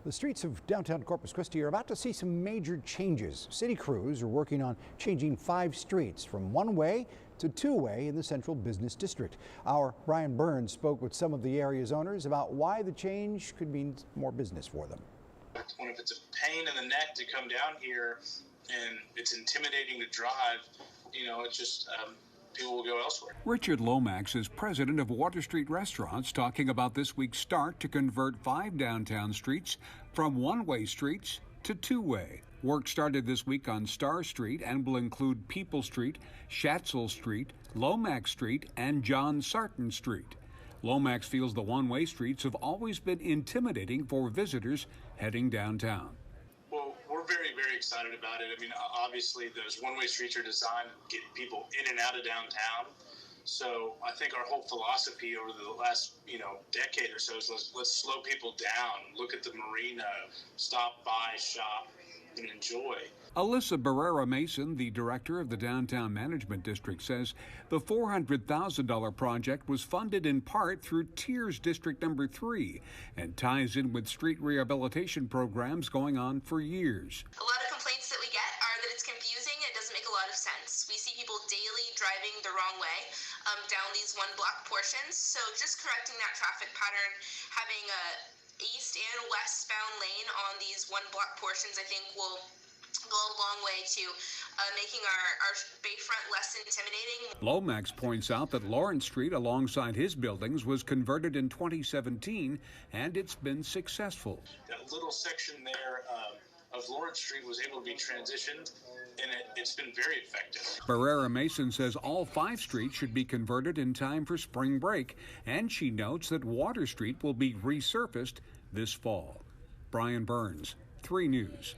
The streets of downtown Corpus Christi are about to see some major changes. City crews are working on changing 5 streets from one-way to two-way in the central business district. Our Brian Burns spoke with some of the area's owners about why the change could mean more business for them. When if it's a pain in the neck to come down here and it's intimidating to drive, it's just people will go elsewhere. Richard Lomax is president of Water Street Restaurants, talking about this week's start to convert 5 downtown streets from one-way streets to two-way. Work started this week on Star Street and will include People Street, Schatzel Street, Lomax Street, and John Sarton Street. Lomax feels the one-way streets have always been intimidating for visitors heading downtown. Well, we're very, very excited about it. I mean, obviously, those one-way streets are designed to get people in and out of downtown. So I think our whole philosophy over the last, decade or so is let's slow people down, look at the marina, stop by, shop, and enjoy. Alyssa Barrera Mason, the director of the Downtown Management District, says the $400,000 project was funded in part through Tiers District Number 3 and ties in with street rehabilitation programs going on for years. A lot of complaints that we get are that it's confusing and it doesn't make a lot of sense. We see people daily driving the wrong way down these one-block portions, so just correcting that traffic pattern, having a east and westbound lane on these one-block portions, I think will go a long way to making our bayfront less intimidating. Lomax points out that Lawrence Street alongside his buildings was converted in 2017 and it's been successful. That little section there of Lawrence Street was able to be transitioned, and it's been very effective. Barrera Mason says all 5 streets should be converted in time for spring break, and she notes that Water Street will be resurfaced this fall. Brian Burns, 3 News.